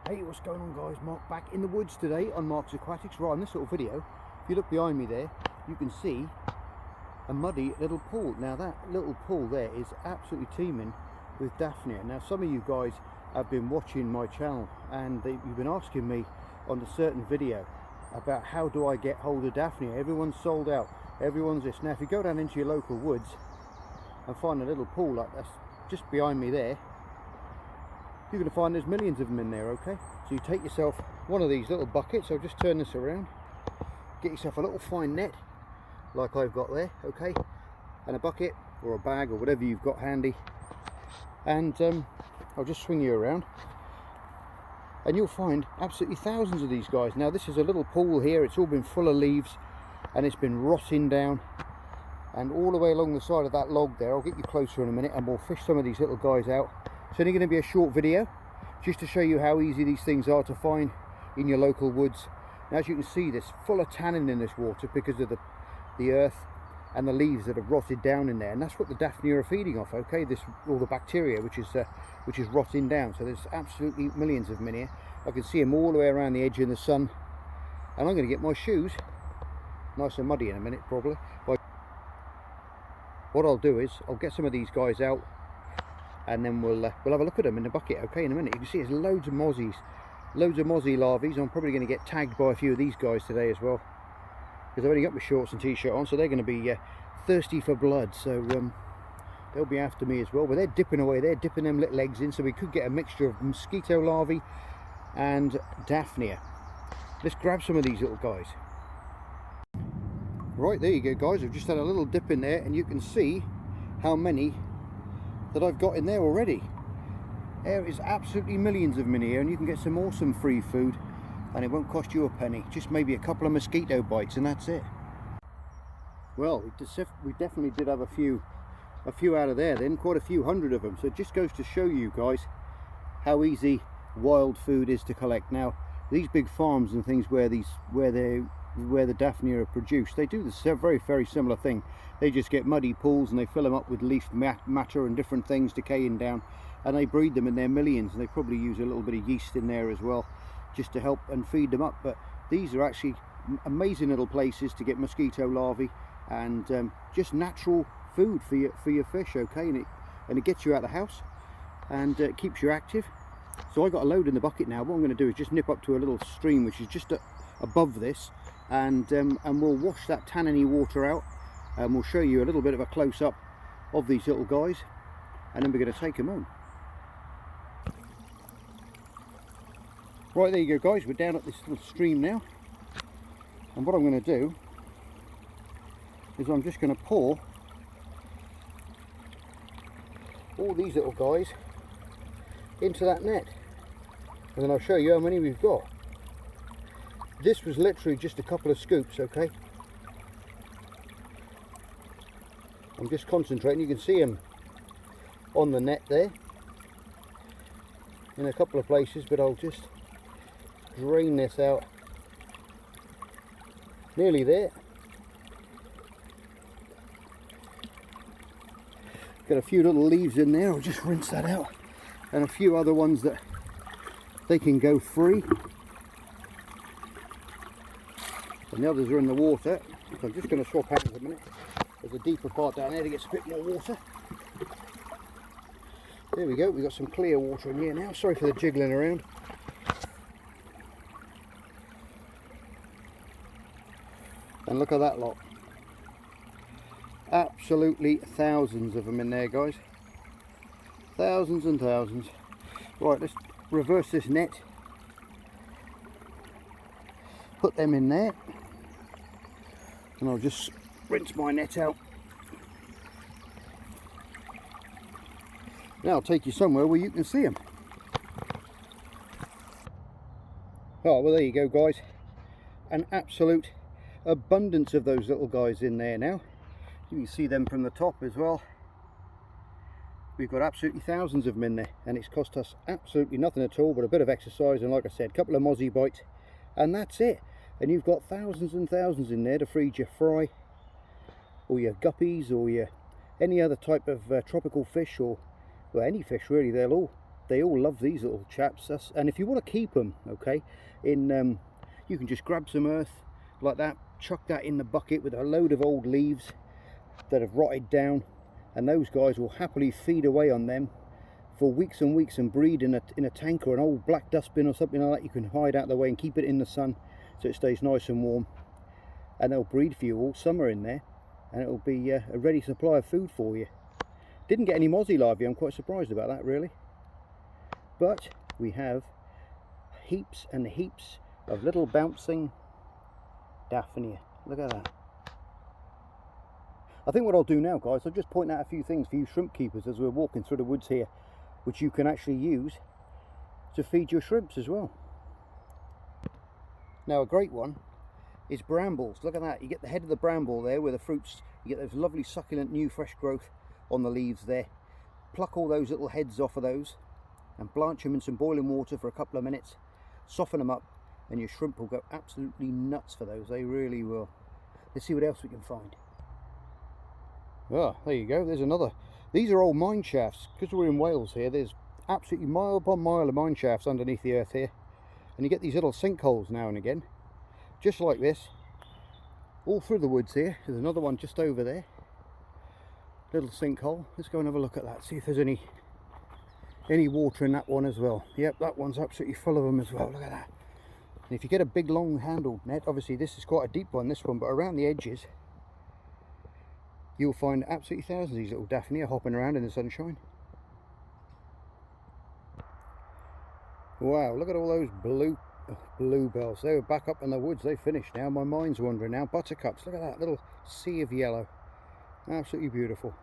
Hey, what's going on guys? Mark back in the woods today on Mark's Aquatics. Right, on this little video, if you look behind me there, you can see a muddy little pool. Now that little pool there is absolutely teeming with Daphnia. Now some of you guys have been watching my channel and you've been asking me on a certain video about how do I get hold of Daphnia. Everyone's sold out, everyone's this. Now if you go down into your local woods and find a little pool like that's just behind me there, you're going to find there's millions of them in there. Okay, so you take yourself one of these little buckets. I'll just turn this around, get yourself a little fine net like I've got there, okay, and a bucket or a bag or whatever you've got handy, and I'll just swing you around and you'll find absolutely thousands of these guys. Now this is a little pool here, it's all been full of leaves and it's been rotting down, and all the way along the side of that log there, I'll get you closer in a minute and we'll fish some of these little guys out. It's only going to be a short video just to show you how easy these things are to find in your local woods. Now as you can see, there's full of tannin in this water because of the earth and the leaves that have rotted down in there, and that's what the Daphnia are feeding off, okay, this all the bacteria which is rotting down. So there's absolutely millions of them in here. I can see them all the way around the edge in the sun, and I'm going to get my shoes nice and muddy in a minute probably. But what I'll do is I'll get some of these guys out and then we'll have a look at them in the bucket, okay, in a minute. You can see there's loads of mozzies, loads of mozzie larvae. I'm probably going to get tagged by a few of these guys today as well, because I've only got my shorts and t-shirt on, so they're going to be thirsty for blood, so they'll be after me as well. But they're dipping away, they're dipping them little eggs in, so we could get a mixture of mosquito larvae and Daphnia. Let's grab some of these little guys. Right, there you go guys, I've just had a little dip in there and you can see how many that I've got in there already. There is absolutely millions of them in here, and you can get some awesome free food and it won't cost you a penny, just maybe a couple of mosquito bites and that's it. Well, we definitely did have a few out of there then, quite a few hundred of them. So it just goes to show you guys how easy wild food is to collect. Now these big farms and things where the Daphnia are produced, they do this very similar thing. They just get muddy pools and they fill them up with leaf matter and different things decaying down, and they breed them in their millions, and they probably use a little bit of yeast in there as well just to help and feed them up. But these are actually amazing little places to get mosquito larvae and just natural food for your fish, okay, and it gets you out of the house and keeps you active. So I got a load in the bucket now. What I'm going to do is just nip up to a little stream which is just above this, and we'll wash that tanniny water out, and we'll show you a little bit of a close-up of these little guys, and then we're going to take them home. Right, there you go guys, we're down at this little stream now, and what I'm going to do is I'm just going to pour all these little guys into that net, and then I'll show you how many we've got. This was literally just a couple of scoops, okay. I'm just concentrating. You can see them on the net there in a couple of places, but I'll just drain this out. Nearly there. Got a few little leaves in there, I'll just rinse that out, and a few other ones that they can go free, and the others are in the water. So I'm just going to swap hands a minute. There's a deeper part down there that gets a bit more water. There we go, we've got some clear water in here now. Sorry for the jiggling around. And look at that lot. Absolutely thousands of them in there, guys. Thousands and thousands. Right, let's reverse this net. Put them in there. And I'll just rinse my net out. Now I'll take you somewhere where you can see them. Oh, well there you go guys. An absolute abundance of those little guys in there now. You can see them from the top as well. We've got absolutely thousands of them in there, and it's cost us absolutely nothing at all but a bit of exercise and, like I said, a couple of mozzie bites, and that's it. And you've got thousands and thousands in there to feed your fry or your guppies or your any other type of tropical fish, or well, any fish really. They'll all they all love these little chaps. And if you want to keep them, okay, you can just grab some earth like that, chuck that in the bucket with a load of old leaves that have rotted down, and those guys will happily feed away on them for weeks and weeks and breed in a tank or an old black dustbin or something like that. You can hide out of the way and keep it in the sun so it stays nice and warm, and they'll breed for you all summer in there, and it'll be a ready supply of food for you. Didn't get any mozzie larvae. I'm quite surprised about that, really. But we have heaps and heaps of little bouncing Daphnia. Look at that. I think what I'll do now, guys, I'll just point out a few things for you shrimp keepers as we're walking through the woods here, which you can actually use to feed your shrimps as well. Now, a great one is brambles. Look at that. You get the head of the bramble there where the fruits, you get those lovely succulent new fresh growth on the leaves there. Pluck all those little heads off of those and blanch them in some boiling water for a couple of minutes, soften them up, and your shrimp will go absolutely nuts for those. They really will. Let's see what else we can find. Ah, there you go. There's another. These are old mine shafts. Because we're in Wales here, there's absolutely mile upon mile of mine shafts underneath the earth here, and you get these little sinkholes now and again, just like this, all through the woods here. There's another one just over there, little sinkhole. Let's go and have a look at that, see if there's any water in that one as well. Yep, that one's absolutely full of them as well. Look at that. And if you get a big long handled net, obviously this is quite a deep one, this one, but around the edges you'll find absolutely thousands of these little Daphnia hopping around in the sunshine. Wow, look at all those bluebells. They were back up in the woods. They finished now. My mind's wandering now. Buttercups, look at that little sea of yellow. Absolutely beautiful.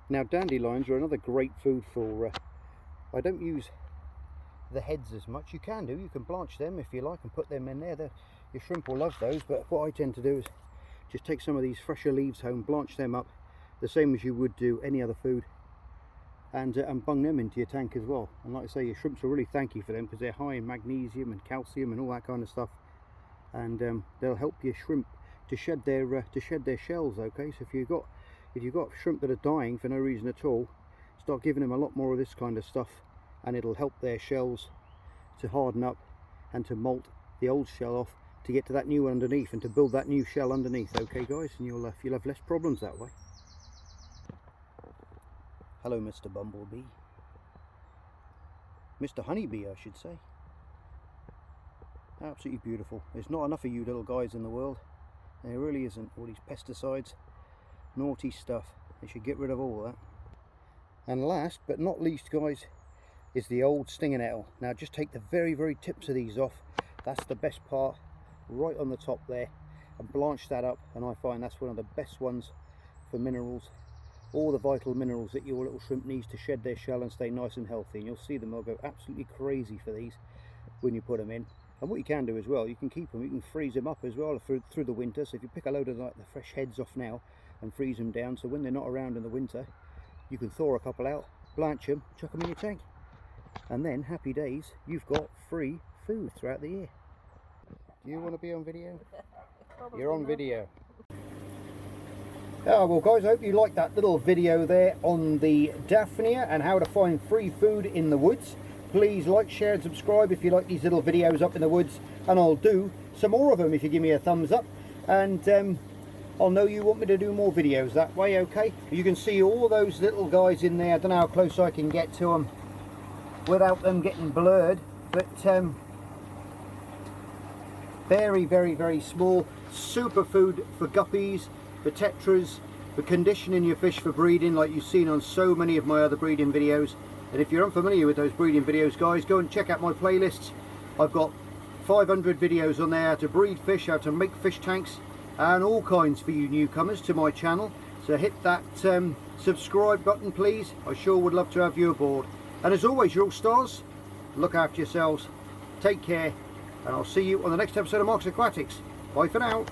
Now, dandelions are another great food for, I don't use the heads as much. You can do, you can blanch them if you like and put them in there. Your shrimp will love those, but what I tend to do is just take some of these fresher leaves home, blanch them up the same as you would do any other food, and bung them into your tank as well. And like I say, your shrimps will really thank you for them because they're high in magnesium and calcium and all that kind of stuff, and they'll help your shrimp to shed their shells. Okay, so if you've got shrimp that are dying for no reason at all, start giving them a lot more of this kind of stuff, and it'll help their shells to harden up and to molt the old shell off to get to that new one underneath and to build that new shell underneath. Okay guys, and you'll have less problems that way. Hello Mr. Bumblebee. Mr. Honeybee I should say. Absolutely beautiful. There's not enough of you little guys in the world. There really isn't. All these pesticides, naughty stuff. They should get rid of all that. And last but not least guys is the old stinger nettle. Now just take the very tips of these off. That's the best part, right on the top there, and blanch that up, and I find that's one of the best ones for minerals, all the vital minerals that your little shrimp needs to shed their shell and stay nice and healthy. And you'll see them, they'll go absolutely crazy for these when you put them in. And what you can do as well, you can keep them, you can freeze them up as well through the winter. So if you pick a load of like the fresh heads off now and freeze them down, so when they're not around in the winter, you can thaw a couple out, blanch them, chuck them in your tank, and then happy days, you've got free food throughout the year. Do you want to be on video? You're on video. Well guys, I hope you liked that little video there on the Daphnia and how to find free food in the woods. Please like, share and subscribe if you like these little videos up in the woods, and I'll do some more of them if you give me a thumbs up, and I'll know you want me to do more videos that way. Okay, you can see all those little guys in there. I don't know how close I can get to them without them getting blurred, but very small. Super food for guppies, for tetras, for conditioning your fish for breeding, like you've seen on so many of my other breeding videos. And if you're unfamiliar with those breeding videos guys, go and check out my playlists. I've got 500 videos on there, how to breed fish, how to make fish tanks, and all kinds for you newcomers to my channel. So hit that subscribe button please. I sure would love to have you aboard. And as always, you're all stars. Look after yourselves, take care, and I'll see you on the next episode of Marks Aquatics. Bye for now.